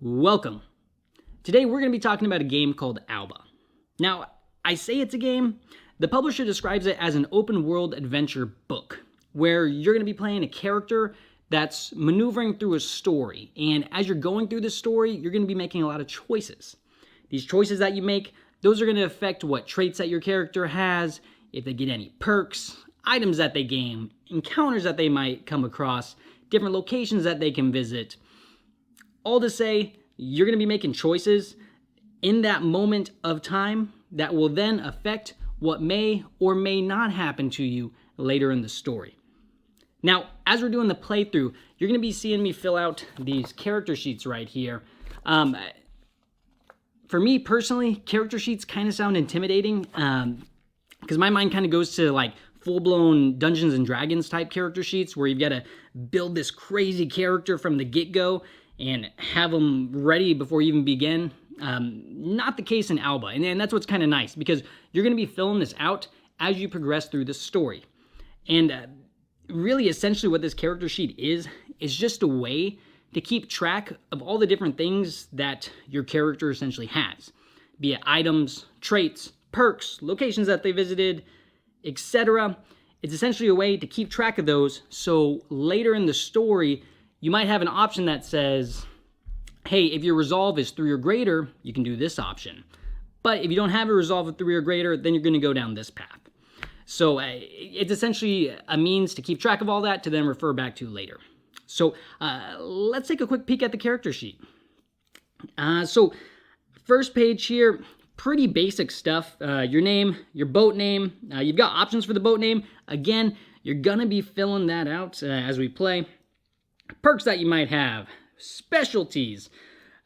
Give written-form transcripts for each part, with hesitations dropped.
Welcome. Today we're going to be talking about a game called Alba. Now, I say it's a game. The publisher describes it as an open world adventure book where you're going to be playing a character that's maneuvering through a story. And as you're going through the story, you're going to be making a lot of choices. These choices that you make, those are going to affect what traits that your character has, if they get any perks, items that they gain, encounters that they might come across, different locations that they can visit. All to say, you're going to be making choices in that moment of time that will then affect what may or may not happen to you later in the story. Now, as we're doing the playthrough, you're going to be seeing me fill out these character sheets right here. For me personally, character sheets kind of sound intimidating because my mind kind of goes to like full-blown Dungeons and Dragons type character sheets where you've got to build this crazy character from the get-go and have them ready before you even begin. Not the case in Alba, and that's what's kind of nice because you're going to be filling this out as you progress through the story. And really, essentially what this character sheet is just a way to keep track of all the different things that your character essentially has, be it items, traits, perks, locations that they visited, etc. It's essentially a way to keep track of those so later in the story, you might have an option that says, hey, if your resolve is 3 or greater, you can do this option. But if you don't have a resolve of 3 or greater, then you're going to go down this path. So it's essentially a means to keep track of all that to then refer back to later. So let's take a quick peek at the character sheet. So first page here, pretty basic stuff. Your name, your boat name. You've got options for the boat name. Again, you're going to be filling that out as we play. Perks that you might have, specialties.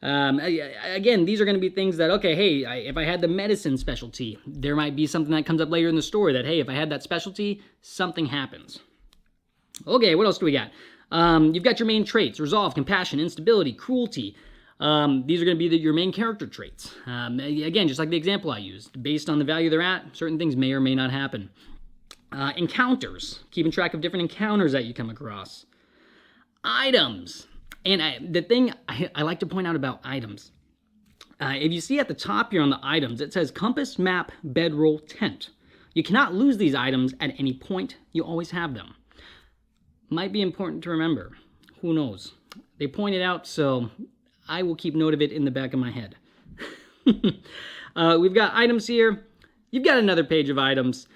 Again, these are going to be things that, okay, hey, if I had the medicine specialty, there might be something that comes up later in the story that, hey, if I had that specialty, something happens. Okay, what else do we got? You've got your main traits: resolve, compassion, instability, cruelty. These are going to be your main character traits. Again, just like the example I used, based on the value they're at, certain things may or may not happen. Encounters, keeping track of different encounters that you come across. Items. And the thing I like to point out about items, if you see at the top here on the items, it says compass, map, bedroll, tent. You cannot lose these items at any point. You always have them. Might be important to remember. Who knows? They point it out, so I will keep note of it in the back of my head. We've got items here. You've got another page of items.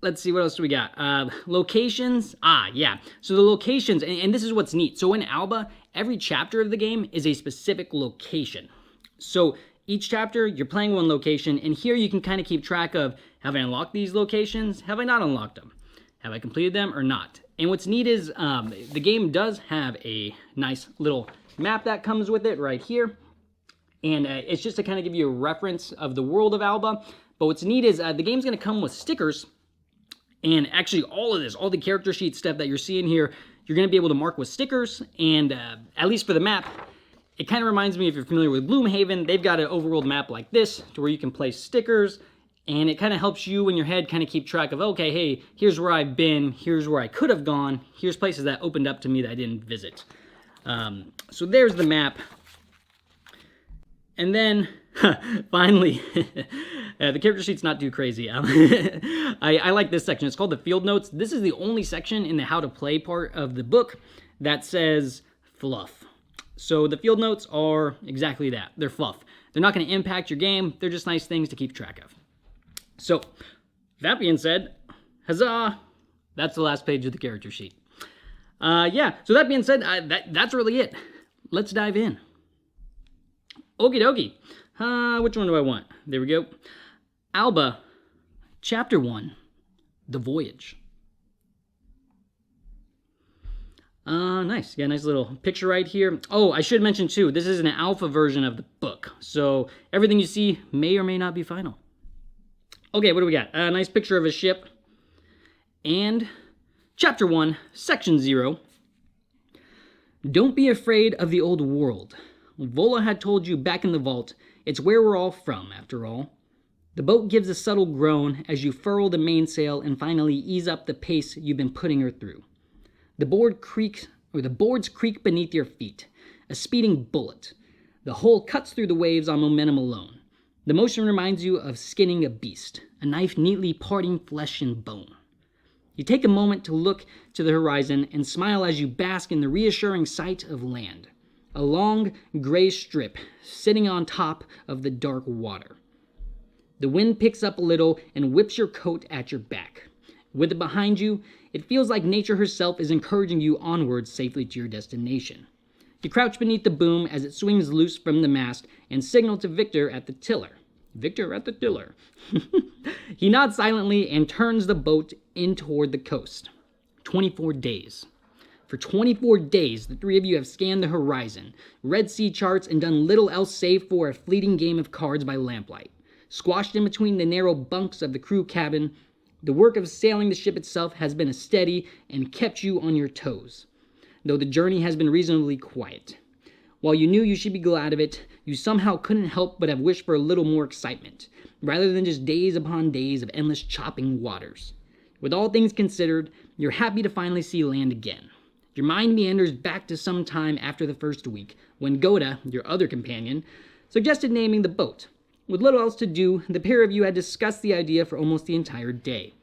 Let's see, what else do we got? Locations. Yeah. So the locations, and this is what's neat. So in Alba, every chapter of the game is a specific location. So each chapter, you're playing one location, and here you can kind of keep track of, have I unlocked these locations? Have I not unlocked them? Have I completed them or not? And what's neat is the game does have a nice little map that comes with it right here. And it's just to kind of give you a reference of the world of Alba. But what's neat is the game's going to come with stickers. And actually all of this, all the character sheet stuff that you're seeing here, you're going to be able to mark with stickers. And at least for the map, it kind of reminds me, if you're familiar with Gloomhaven, they've got an overworld map like this to where you can place stickers. And it kind of helps you in your head kind of keep track of, okay, hey, here's where I've been, here's where I could have gone, here's places that opened up to me that I didn't visit. So there's the map. And then, finally, the character sheet's not too crazy. I like this section. It's called the field notes. This is the only section in the how to play part of the book that says fluff. So the field notes are exactly that. They're fluff. They're not going to impact your game. They're just nice things to keep track of. So, that being said, huzzah! That's the last page of the character sheet. Yeah, so that being said, that's really it. Let's dive in. Okie dokie. Which one do I want? There we go. Alba, Chapter 1, The Voyage. Nice. Yeah, nice little picture right here. Oh, I should mention too, this is an alpha version of the book. So everything you see may or may not be final. Okay, what do we got? A nice picture of a ship. And Chapter 1, Section 0. Don't be afraid of the old world. Vola had told you back in the vault, it's where we're all from, after all. The boat gives a subtle groan as you furl the mainsail and finally ease up the pace you've been putting her through. The boards creak beneath your feet. a speeding bullet. The hull cuts through the waves on momentum alone. The motion reminds you of skinning a beast, a knife neatly parting flesh and bone. You take a moment to look to the horizon and smile as you bask in the reassuring sight of land. A long, gray strip sitting on top of the dark water. The wind picks up a little and whips your coat at your back. With it behind you, it feels like nature herself is encouraging you onwards safely to your destination. You crouch beneath the boom as it swings loose from the mast and signal to Victor at the tiller. Victor at the tiller. He nods silently and turns the boat in toward the coast. 24 days. For 24 days, the three of you have scanned the horizon, read sea charts, and done little else save for a fleeting game of cards by lamplight. Squashed in between the narrow bunks of the crew cabin, the work of sailing the ship itself has been a steady and kept you on your toes, though the journey has been reasonably quiet. While you knew you should be glad of it, you somehow couldn't help but have wished for a little more excitement, rather than just days upon days of endless chopping waters. With all things considered, you're happy to finally see land again. Your mind meanders back to some time after the first week, when Goda, your other companion, suggested naming the boat. With little else to do, the pair of you had discussed the idea for almost the entire day,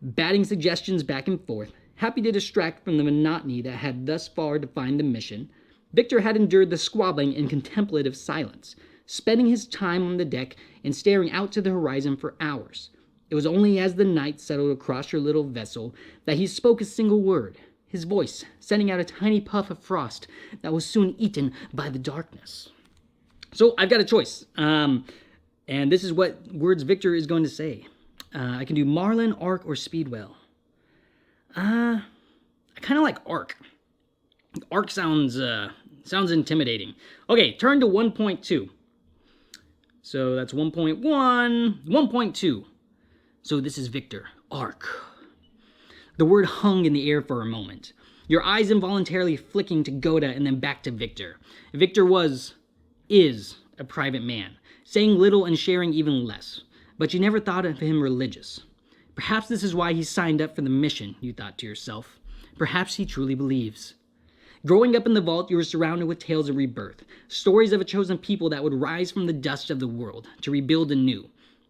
batting suggestions back and forth, happy to distract from the monotony that had thus far defined the mission. Victor had endured the squabbling in contemplative silence, spending his time on the deck and staring out to the horizon for hours. It was only as the night settled across your little vessel that he spoke a single word, his voice sending out a tiny puff of frost that was soon eaten by the darkness. So I've got a choice. And this is what words Victor is going to say. I can do Marlin, Ark, or Speedwell. I kind of like Ark. Ark sounds intimidating. Okay, turn to 1.2. So that's 1.1, 1.2. So this is Victor, Ark. The word hung in the air for a moment, your eyes involuntarily flicking to Goda and then back to Victor. Victor is a private man, saying little and sharing even less, but you never thought of him religious. Perhaps this is why he signed up for the mission, you thought to yourself. Perhaps he truly believes. Growing up in the vault, you were surrounded with tales of rebirth, stories of a chosen people that would rise from the dust of the world to rebuild anew.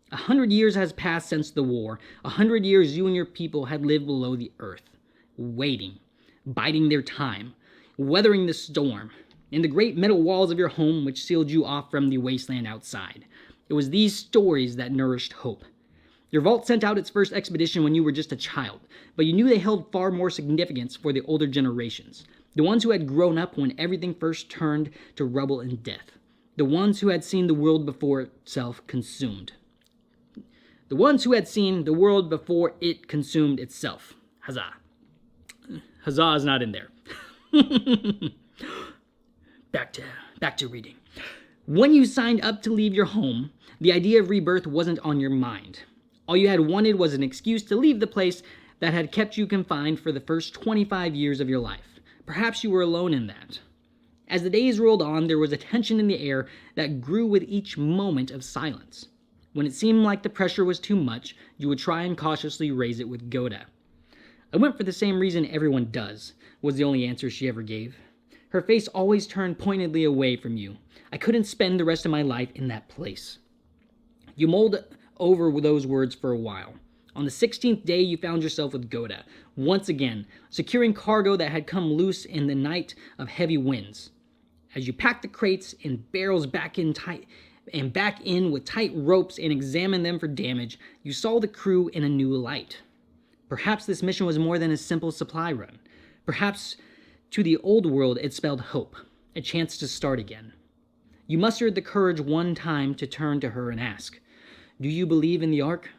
100 years has passed since the war. 100 years you and your people had lived below the earth, waiting, biding their time, weathering the storm, in the great metal walls of your home which sealed you off from the wasteland outside. It was these stories that nourished hope. Your vault sent out its first expedition when you were just a child, but you knew they held far more significance for the older generations, the ones who had grown up when everything first turned to rubble and death, the ones who had seen the world before itself consumed. The ones who had seen the world before it consumed itself. Huzzah. Huzzah is not in there. Back to reading. When you signed up to leave your home, the idea of rebirth wasn't on your mind. All you had wanted was an excuse to leave the place that had kept you confined for the first 25 years of your life. Perhaps you were alone in that. As the days rolled on, there was a tension in the air that grew with each moment of silence. When it seemed like the pressure was too much, you would try and cautiously raise it with Goda. I went for the same reason everyone does, was the only answer she ever gave. Her face always turned pointedly away from you. I couldn't spend the rest of my life in that place. You mulled over those words for a while. On the 16th day, you found yourself with Goda, once again, securing cargo that had come loose in the night of heavy winds. As you packed the crates and barrels back in with tight ropes and examined them for damage, you saw the crew in a new light. Perhaps this mission was more than a simple supply run. Perhaps to the old world it spelled hope, a chance to start again. You mustered the courage one time to turn to her and ask, "Do you believe in the Ark?"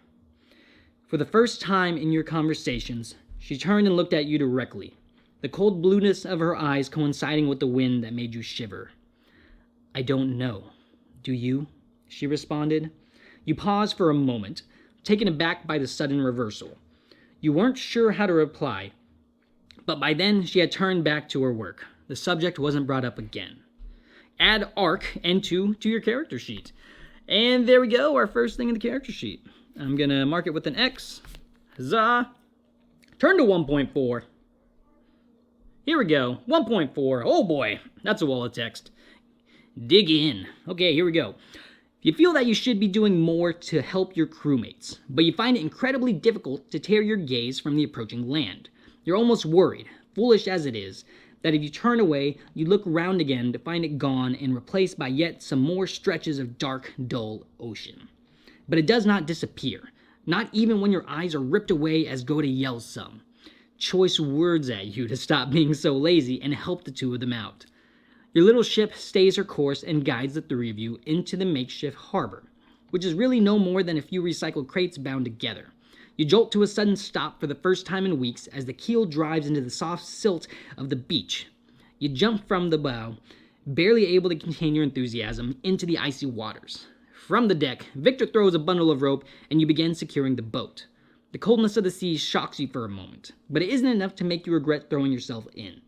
For the first time in your conversations, she turned and looked at you directly, the cold blueness of her eyes coinciding with the wind that made you shiver. "I don't know. Do you?" she responded. You paused for a moment, taken aback by the sudden reversal. You weren't sure how to reply, but by then she had turned back to her work. The subject wasn't brought up again. Add Ark and 2 to your character sheet. And there we go, our first thing in the character sheet. I'm going to mark it with an X. Huzzah. Turn to 1.4. Here we go. 1.4. Oh boy, that's a wall of text. Dig in. Okay, here we go. You feel that you should be doing more to help your crewmates, but you find it incredibly difficult to tear your gaze from the approaching land. You're almost worried, foolish as it is, that if you turn away, you look around again to find it gone and replaced by yet some more stretches of dark, dull ocean. But it does not disappear, not even when your eyes are ripped away as Goda yells some choice words at you to stop being so lazy and help the two of them out. Your little ship stays her course and guides the three of you into the makeshift harbor, which is really no more than a few recycled crates bound together. You jolt to a sudden stop for the first time in weeks as the keel drives into the soft silt of the beach. You jump from the bow, barely able to contain your enthusiasm, into the icy waters. From the deck, Victor throws a bundle of rope and you begin securing the boat. The coldness of the sea shocks you for a moment, but it isn't enough to make you regret throwing yourself in.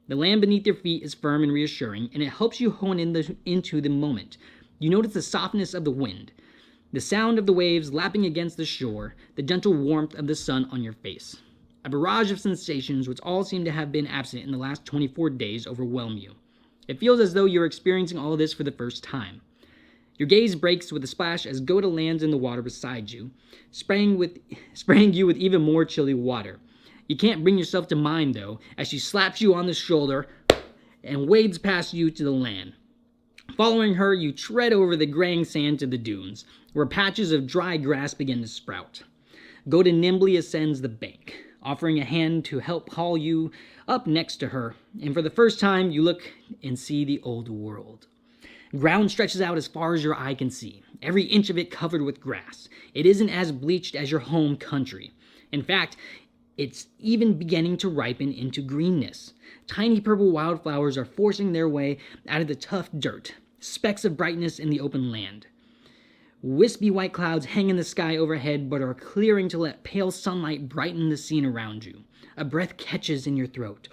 The land beneath your feet is firm and reassuring, and it helps you hone into the moment. You notice the softness of the wind, the sound of the waves lapping against the shore, the gentle warmth of the sun on your face. A barrage of sensations which all seem to have been absent in the last 24 days overwhelm you. It feels as though you're experiencing all of this for the first time. Your gaze breaks with a splash as Goda lands in the water beside you, spraying you with even more chilly water. You can't bring yourself to mind, though, as she slaps you on the shoulder and wades past you to the land. Following her, you tread over the graying sand to the dunes, where patches of dry grass begin to sprout. Goda nimbly ascends the bank, offering a hand to help haul you up next to her, and for the first time, you look and see the old world. Ground stretches out as far as your eye can see, every inch of it covered with grass. It isn't as bleached as your home country. In fact, it's even beginning to ripen into greenness. Tiny purple wildflowers are forcing their way out of the tough dirt, specks of brightness in the open land. Wispy white clouds hang in the sky overhead but are clearing to let pale sunlight brighten the scene around you. A breath catches in your throat.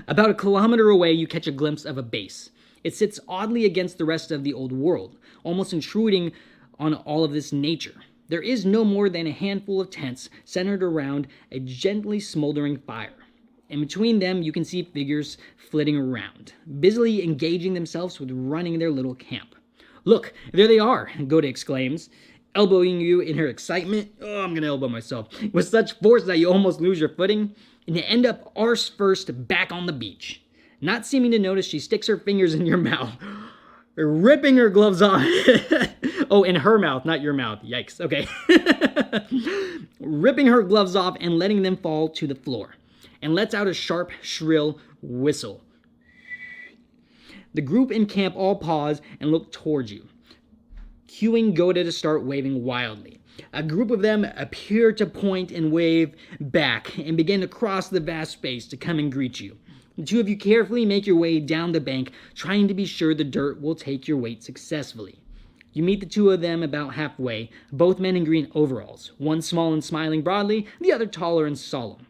About a kilometer away, you catch a glimpse of a base. It sits oddly against the rest of the old world, almost intruding on all of this nature. There is no more than a handful of tents centered around a gently smoldering fire. In between them, you can see figures flitting around, busily engaging themselves with running their little camp. Look, there they are, Goda exclaims, elbowing you in her excitement. Oh, I'm gonna elbow myself. With such force that you almost lose your footing, and you end up arse first back on the beach. Not seeming to notice, she sticks her fingers in your mouth, ripping her gloves off. Oh, in her mouth, not your mouth. Yikes. Okay. Ripping her gloves off and letting them fall to the floor, and lets out a sharp, shrill whistle. The group in camp all pause and look towards you, cueing Goda to start waving wildly. A group of them appear to point and wave back and begin to cross the vast space to come and greet you. The two of you carefully make your way down the bank, trying to be sure the dirt will take your weight successfully. You meet the two of them about halfway, both men in green overalls, one small and smiling broadly, the other taller and solemn.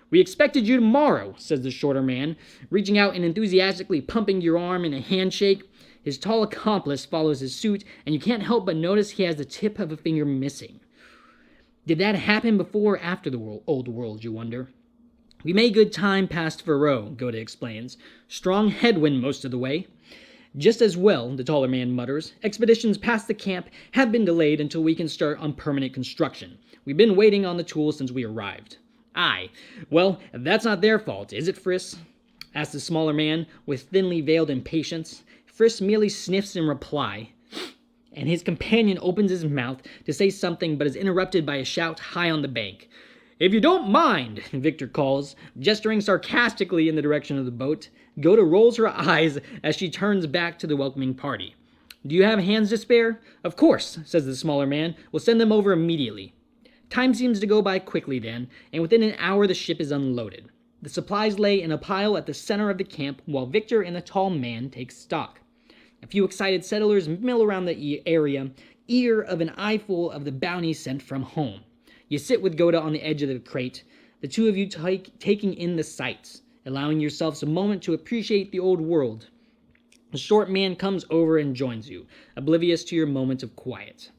"We expected you tomorrow," says the shorter man, reaching out and enthusiastically pumping your arm in a handshake. His tall accomplice follows his suit, and you can't help but notice he has the tip of a finger missing. Did that happen before or after the old world, you wonder? "We made good time past Faro," Goda explains. "Strong headwind most of the way." "Just as well," the taller man mutters. "Expeditions past the camp have been delayed until we can start on permanent construction. We've been waiting on the tools since we arrived." "Aye. Well, that's not their fault, is it, Friss?" asks the smaller man with thinly veiled impatience. Friss merely sniffs in reply, and his companion opens his mouth to say something but is interrupted by a shout high on the bank. "If you don't mind," Victor calls, gesturing sarcastically in the direction of the boat. Goda rolls her eyes as she turns back to the welcoming party. "Do you have hands to spare?" "Of course," says the smaller man. "We'll send them over immediately." Time seems to go by quickly then, and within an hour the ship is unloaded. The supplies lay in a pile at the center of the camp while Victor and the tall man take stock. A few excited settlers mill around the area, eager of an eyeful of the bounty sent from home. You sit with Goda on the edge of the crate, the two of you taking in the sights, allowing yourselves a moment to appreciate the old world. The short man comes over and joins you, oblivious to your moment of quiet.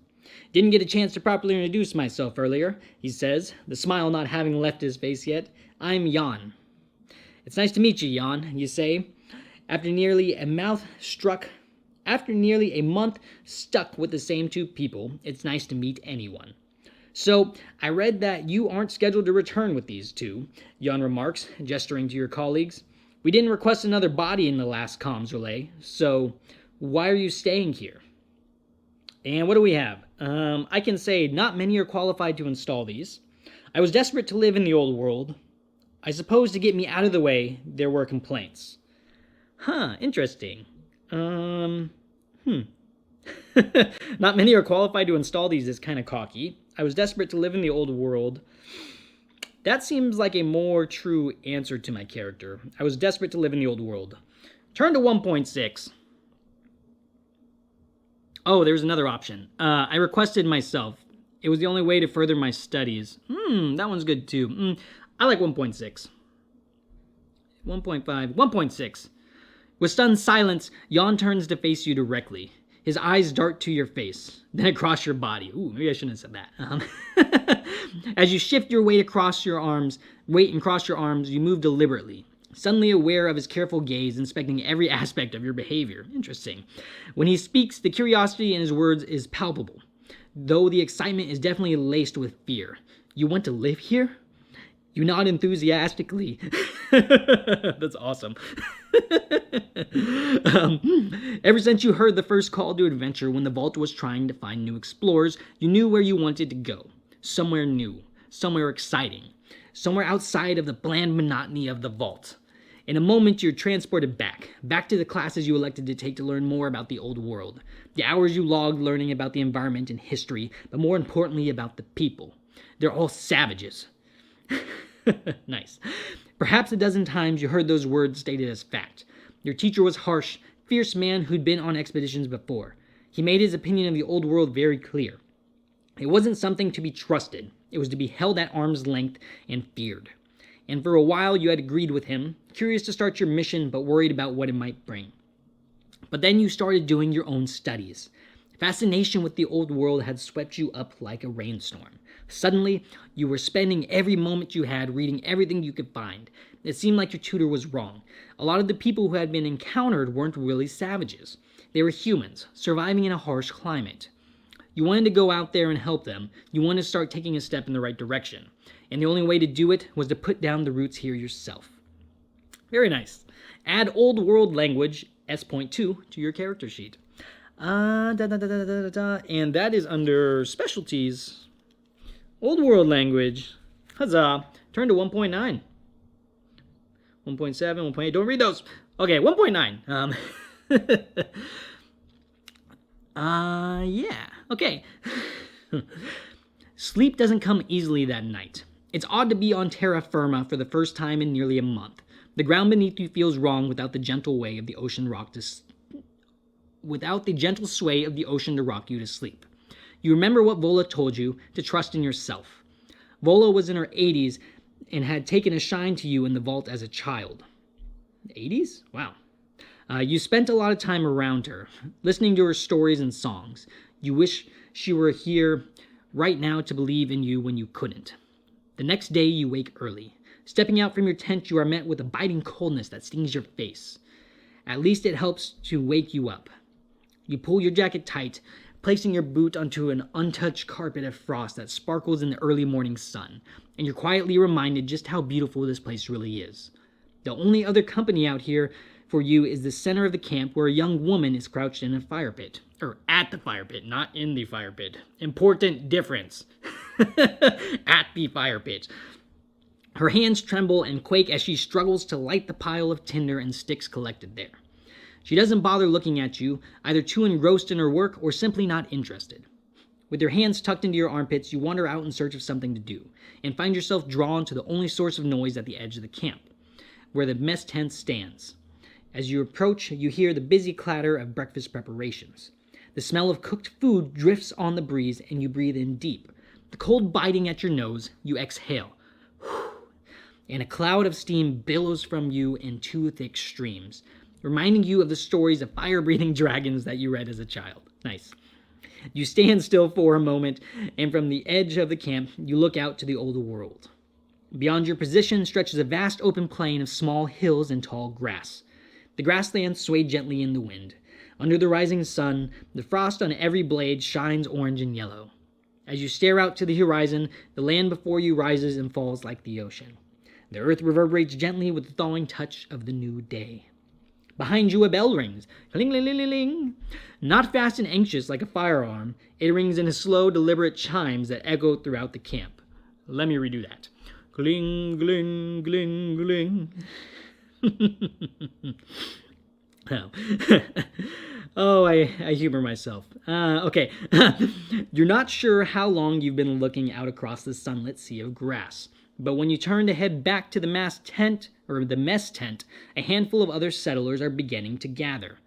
Didn't get a chance to properly introduce myself earlier, he says, the smile not having left his face yet. I'm Jan. It's nice to meet you, Jan, you say. After nearly a month stuck with the same two people, it's nice to meet anyone. So, I read that you aren't scheduled to return with these two, Jan remarks, gesturing to your colleagues. We didn't request another body in the last comms relay, so why are you staying here? And what do we have? I can say not many are qualified to install these. I was desperate to live in the old world. I suppose to get me out of the way, there were complaints. Interesting. Not many are qualified to install these is kind of cocky. I was desperate to live in the old world. That seems like a more true answer to my character. I was desperate to live in the old world. Turn to 1.6. Oh, there's another option. I requested myself. It was the only way to further my studies. That one's good too. I like 1.6. 1.5. 1.6. With stunned silence, Jan turns to face you directly. His eyes dart to your face, then across your body. Ooh, maybe I shouldn't have said that. As you shift your weight and cross your arms, you move deliberately, suddenly aware of his careful gaze, inspecting every aspect of your behavior. Interesting. When he speaks, the curiosity in his words is palpable, though the excitement is definitely laced with fear. You want to live here? You nod enthusiastically. That's awesome. Ever since you heard the first call to adventure when the vault was trying to find new explorers, you knew where you wanted to go. Somewhere new, somewhere exciting, somewhere outside of the bland monotony of the vault. In a moment, you're transported back to the classes you elected to take to learn more about the old world. The hours you logged learning about the environment and history, but more importantly about the people. They're all savages. Nice. Perhaps a dozen times you heard those words stated as fact. Your teacher was harsh, fierce man who'd been on expeditions before. He made his opinion of the old world very clear. It wasn't something to be trusted. It was to be held at arm's length and feared. And for a while you had agreed with him, curious to start your mission but worried about what it might bring. But then you started doing your own studies. Fascination with the old world had swept you up like a rainstorm. Suddenly, you were spending every moment you had reading everything you could find. It seemed like your tutor was wrong. A lot of the people who had been encountered weren't really savages. They were humans, surviving in a harsh climate. You wanted to go out there and help them. You wanted to start taking a step in the right direction. And the only way to do it was to put down the roots here yourself. Very nice. Add Old World Language, S.2, to your character sheet. And that is under Specialties. Old World Language. Huzzah. Turn to 1.9. 1.7, 1.8. Don't read those. Okay, 1.9. Yeah. Okay. Sleep doesn't come easily that night. It's odd to be on terra firma for the first time in nearly a month. The ground beneath you feels wrong without the gentle sway of the ocean to rock you to sleep. You remember what Vola told you, to trust in yourself. Vola was in her 80s and had taken a shine to you in the vault as a child. 80s? Wow. You spent a lot of time around her, listening to her stories and songs. You wish she were here right now to believe in you when you couldn't. The next day you wake early. Stepping out from your tent, you are met with a biting coldness that stings your face. At least it helps to wake you up. You pull your jacket tight, placing your boot onto an untouched carpet of frost that sparkles in the early morning sun, and you're quietly reminded just how beautiful this place really is. The only other company out here for you is the center of the camp, where a young woman is crouched in a fire pit. Or at the fire pit, not in the fire pit. Important difference. At the fire pit. Her hands tremble and quake as she struggles to light the pile of tinder and sticks collected there. She doesn't bother looking at you, either too engrossed in her work or simply not interested. With your hands tucked into your armpits, you wander out in search of something to do, and find yourself drawn to the only source of noise at the edge of the camp, where the mess tent stands. As you approach, you hear the busy clatter of breakfast preparations. The smell of cooked food drifts on the breeze, and you breathe in deep. The cold biting at your nose, you exhale. And a cloud of steam billows from you in two thick streams, reminding you of the stories of fire-breathing dragons that you read as a child. Nice. You stand still for a moment, and from the edge of the camp, you look out to the old world. Beyond your position stretches a vast open plain of small hills and tall grass. The grasslands sway gently in the wind. Under the rising sun, the frost on every blade shines orange and yellow. As you stare out to the horizon, the land before you rises and falls like the ocean. The earth reverberates gently with the thawing touch of the new day. Behind you a bell rings. Cling, ling, ling, ling, ling. Not fast and anxious like a firearm, it rings in a slow, deliberate chimes that echo throughout the camp. Let me redo that. Gling, gling, gling, gling. Oh, I humor myself. Okay. You're not sure how long you've been looking out across the sunlit sea of grass, but when you turn to head back to the mess tent, a handful of other settlers are beginning to gather.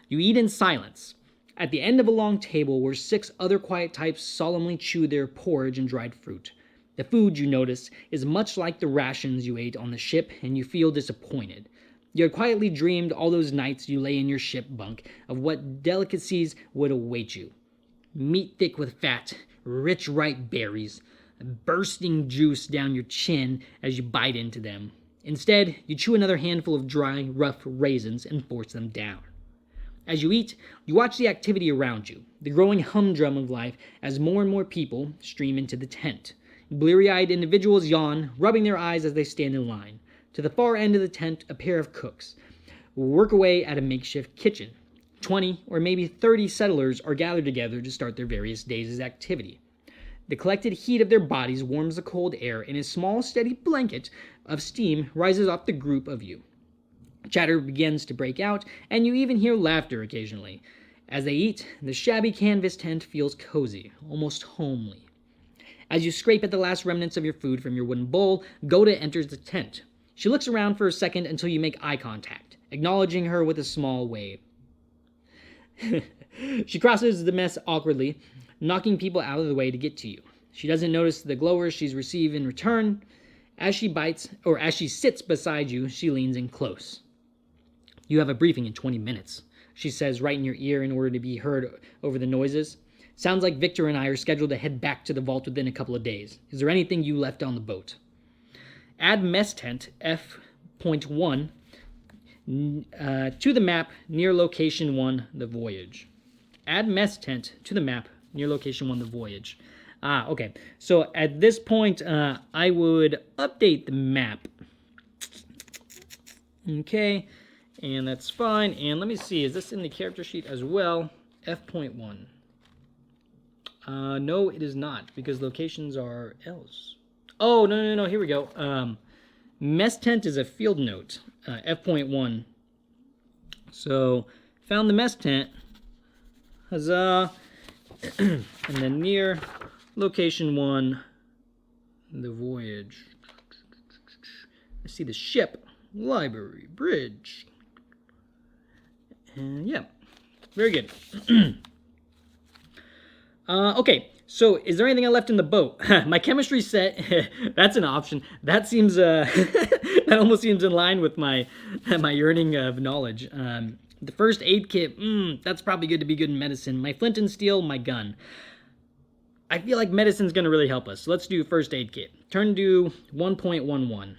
You eat in silence. At the end of a long table where 6 other quiet types solemnly chew their porridge and dried fruit. The food, you notice, is much like the rations you ate on the ship, and you feel disappointed. You had quietly dreamed all those nights you lay in your ship bunk of what delicacies would await you. Meat thick with fat, rich ripe berries, bursting juice down your chin as you bite into them. Instead, you chew another handful of dry, rough raisins and force them down. As you eat, you watch the activity around you, the growing humdrum of life as more and more people stream into the tent. Bleary-eyed individuals yawn, rubbing their eyes as they stand in line. To the far end of the tent, a pair of cooks work away at a makeshift kitchen. 20 or maybe 30 settlers are gathered together to start their various days' activity. The collected heat of their bodies warms the cold air, and a small, steady blanket of steam rises off the group of you. Chatter begins to break out, and you even hear laughter occasionally. As they eat, the shabby canvas tent feels cozy, almost homely. As you scrape at the last remnants of your food from your wooden bowl, Goda enters the tent. She looks around for a second until you make eye contact, acknowledging her with a small wave. She crosses the mess awkwardly, knocking people out of the way to get to you. She doesn't notice the glowers she's received in return. As she sits beside you, she leans in close. You have a briefing in 20 minutes, she says right in your ear in order to be heard over the noises. Sounds like Victor and I are scheduled to head back to the vault within a couple of days. Is there anything you left on the boat? Add mess tent F.1 to the map near location 1, the voyage. Add mess tent to the map near location 1, the voyage. Okay. So at this point, I would update the map. Okay. And that's fine. And let me see. Is this in the character sheet as well? F.1. No, it is not, because locations are else. Oh, no. Here we go. Mess tent is a field note. F.1. So, found the mess tent. Huzzah. And then near location 1, the voyage. I see the ship, library, bridge. And yeah, very good. Okay, so is there anything I left in the boat? My chemistry set, that's an option. That seems, that almost seems in line with my yearning of knowledge. The first aid kit, that's probably good to be good in medicine. My flint and steel, my gun. I feel like medicine's going to really help us. So let's do first aid kit. Turn to 1.11.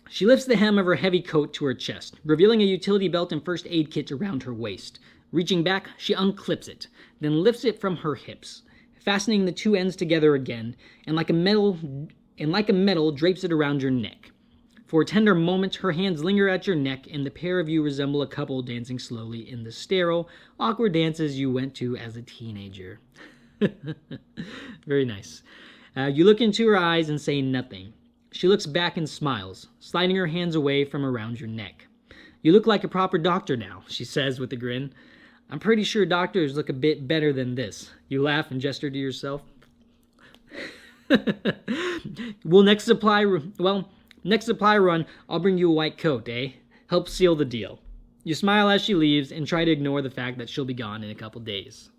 She lifts the hem of her heavy coat to her chest, revealing a utility belt and first aid kit around her waist. Reaching back, she unclips it, then lifts it from her hips, fastening the two ends together again, and like a metal drapes it around your neck. For a tender moment, her hands linger at your neck, and the pair of you resemble a couple dancing slowly in the sterile, awkward dances you went to as a teenager. Very nice. You look into her eyes and say nothing. She looks back and smiles, sliding her hands away from around your neck. You look like a proper doctor now, she says with a grin. I'm pretty sure doctors look a bit better than this. You laugh and gesture to yourself. Next supply run, I'll bring you a white coat, eh? Help seal the deal. You smile as she leaves and try to ignore the fact that she'll be gone in a couple days.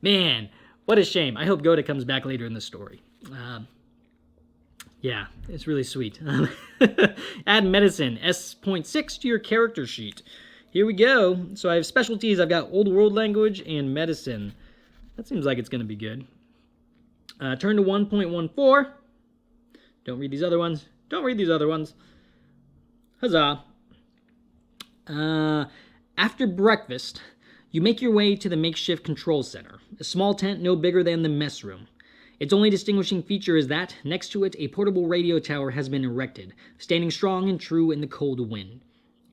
Man, what a shame. I hope Goda comes back later in the story. Yeah, it's really sweet. Add medicine, S.6 to your character sheet. here we go. So I have specialties. I've got Old World Language and Medicine. That seems like it's going to be good. Turn to 1.14. Don't read these other ones. Don't read these other ones. Huzzah. After breakfast, you make your way to the makeshift control center, a small tent no bigger than the mess room. Its only distinguishing feature is that, next to it, a portable radio tower has been erected, standing strong and true in the cold wind.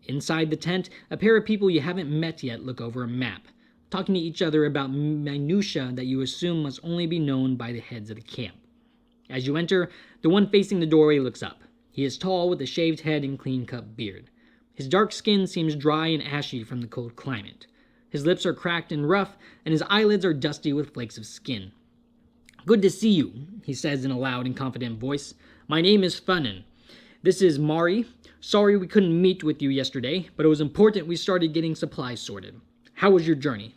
Inside the tent, a pair of people you haven't met yet look over a map, talking to each other about minutiae that you assume must only be known by the heads of the camp. As you enter, the one facing the doorway looks up. He is tall with a shaved head and clean-cut beard. His dark skin seems dry and ashy from the cold climate. His lips are cracked and rough, and his eyelids are dusty with flakes of skin. "Good to see you," he says in a loud and confident voice. "My name is Funnen. This is Mari. Sorry we couldn't meet with you yesterday, but it was important we started getting supplies sorted. How was your journey?"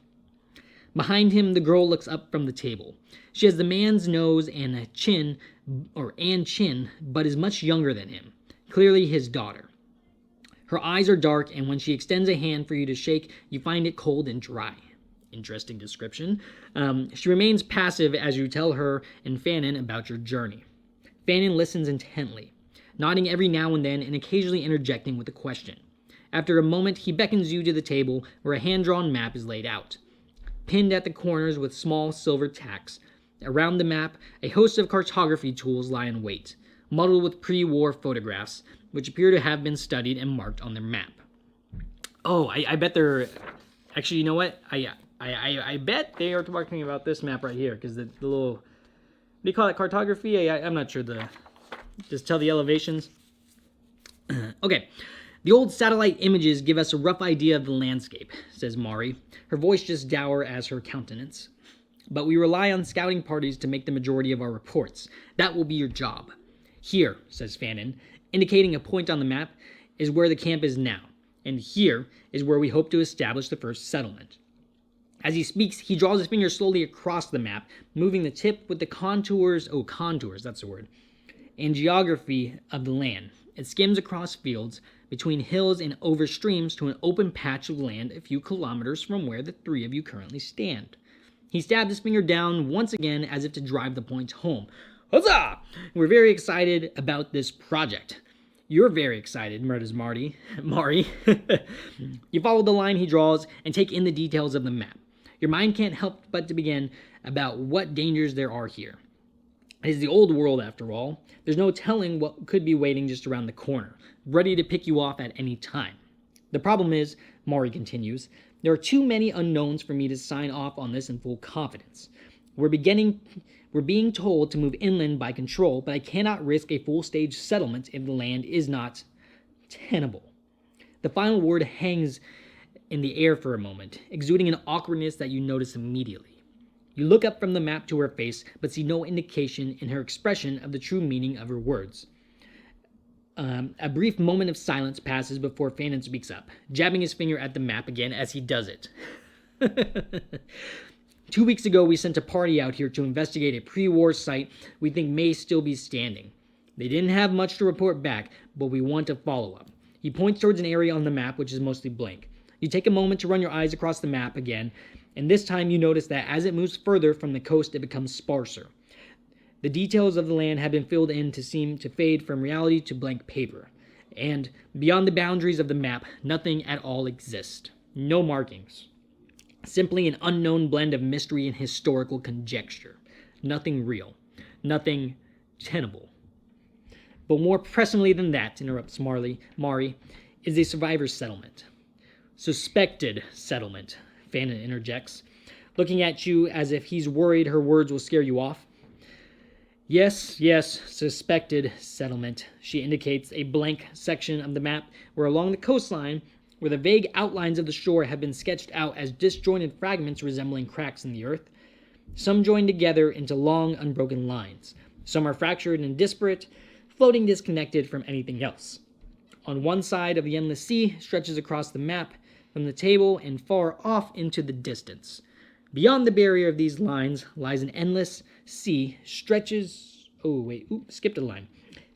Behind him, the girl looks up from the table. She has the man's nose and chin, but is much younger than him, clearly his daughter. Her eyes are dark, and when she extends a hand for you to shake, you find it cold and dry. Interesting description. She remains passive as you tell her and Fannin about your journey. Fannin listens intently, nodding every now and then and occasionally interjecting with a question. After a moment, he beckons you to the table where a hand-drawn map is laid out, pinned at the corners with small silver tacks. Around the map, a host of cartography tools lie in wait, muddled with pre-war photographs, which appear to have been studied and marked on their map. Oh, I bet they're... Actually, you know what? I bet they are talking about this map right here, because the little... What do you call it? Cartography? I'm not sure. Just tell the elevations. Okay. The old satellite images give us a rough idea of the landscape, says Mari, her voice just dour as her countenance. But we rely on scouting parties to make the majority of our reports. That will be your job. Here, says Fannin, indicating a point on the map, is where the camp is now, and here is where we hope to establish the first settlement. As he speaks, he draws his finger slowly across the map, moving the tip with the contours, that's the word, and geography of the land. It skims across fields, between hills and over streams to an open patch of land a few kilometers from where the three of you currently stand. He stabs his finger down once again as if to drive the point home. Huzzah! We're very excited about this project. You're very excited, murders Mari. You follow the line he draws and take in the details of the map. Your mind can't help but to begin about what dangers there are here. It is the old world, after all. There's no telling what could be waiting just around the corner, ready to pick you off at any time. The problem is, Mari continues, there are too many unknowns for me to sign off on this in full confidence. We're being told to move inland by control, but I cannot risk a full-stage settlement if the land is not tenable. The final word hangs in the air for a moment, exuding an awkwardness that you notice immediately. You look up from the map to her face, but see no indication in her expression of the true meaning of her words. A brief moment of silence passes before Fannin speaks up, jabbing his finger at the map again as he does it. 2 weeks ago, we sent a party out here to investigate a pre-war site we think may still be standing. They didn't have much to report back, but we want a follow-up. He points towards an area on the map which is mostly blank. You take a moment to run your eyes across the map again, and this time you notice that as it moves further from the coast, it becomes sparser. The details of the land have been filled in to seem to fade from reality to blank paper. And beyond the boundaries of the map, nothing at all exists. No markings. Simply an unknown blend of mystery and historical conjecture. Nothing real. Nothing tenable. But more pressingly than that, interrupts Mari, is a survivors' settlement. Suspected settlement, Fannin interjects, looking at you as if he's worried her words will scare you off. Yes, suspected settlement. She indicates a blank section of the map where along the coastline, where the vague outlines of the shore have been sketched out as disjointed fragments resembling cracks in the earth. Some join together into long, unbroken lines. Some are fractured and disparate, floating disconnected from anything else. On one side of the endless sea stretches across the map from the table and far off into the distance. Beyond the barrier of these lines lies an endless sea stretches... skipped a line.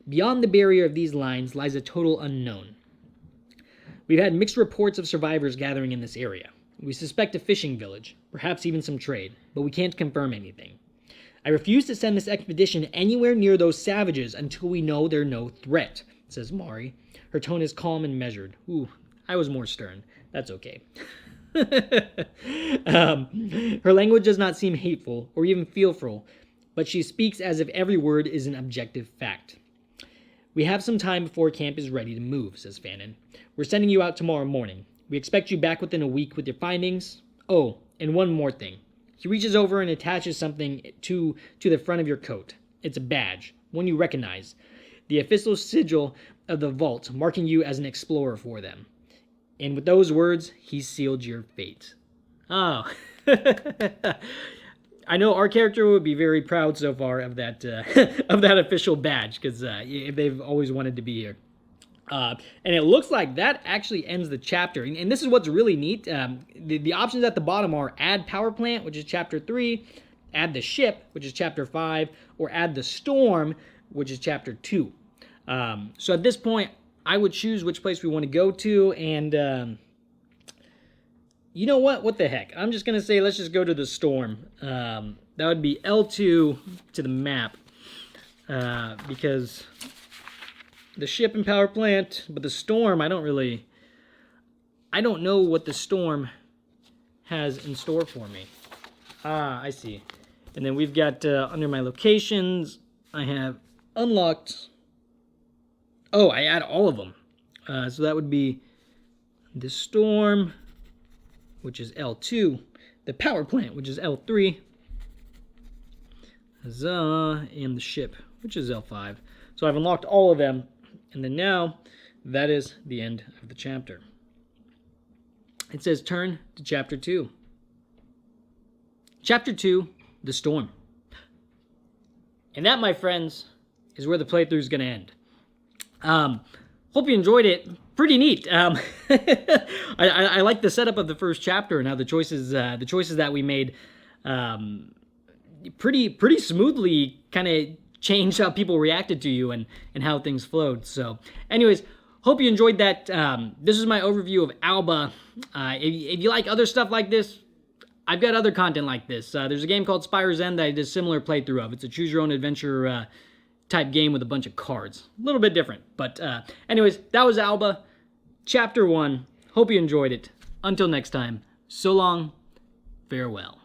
Beyond the barrier of these lines lies a total unknown. We've had mixed reports of survivors gathering in this area. We suspect a fishing village, perhaps even some trade, but we can't confirm anything. I refuse to send this expedition anywhere near those savages until we know they're no threat, says Mari. Her tone is calm and measured. Ooh, I was more stern. That's okay. Her language does not seem hateful or even fearful, but she speaks as if every word is an objective fact. We have some time before camp is ready to move, says Fannin. We're sending you out tomorrow morning. We expect you back within a week with your findings. Oh, and one more thing. He reaches over and attaches something to the front of your coat. It's a badge, one you recognize. The official sigil of the vault, marking you as an explorer for them. And with those words, he sealed your fate. Oh. I know our character would be very proud so far of that of that official badge, because they've always wanted to be here. And it looks like that actually ends the chapter. And this is what's really neat. The options at the bottom are add power plant, which is chapter 3, add the ship, which is chapter 5, or add the storm, which is chapter 2. So at this point, I would choose which place we want to go to, and you know what? What the heck? I'm just going to say let's just go to the storm. That would be L2 to the map, because the ship and power plant, but the storm, I don't know what the storm has in store for me. Ah, I see. And then we've got, under my locations, I have unlocked. Oh, I add all of them. So that would be the storm, which is L2, the power plant, which is L3, and the ship, which is L5. So I've unlocked all of them. And then now, that is the end of the chapter. It says turn to chapter 2. Chapter 2, the storm. And that, my friends, is where the playthrough is going to end. Hope you enjoyed it. Pretty neat. I like the setup of the first chapter and how the choices that we made pretty smoothly kind of changed how people reacted to you and how things flowed. So anyways, hope you enjoyed that. This is my overview of Alba. If you like other stuff like this, I've got other content like this. There's a game called Spire's End that I did a similar playthrough of. It's a choose-your-own-adventure type game with a bunch of cards. A little bit different. But anyways, that was Alba, Chapter 1. Hope you enjoyed it. Until next time, so long, farewell.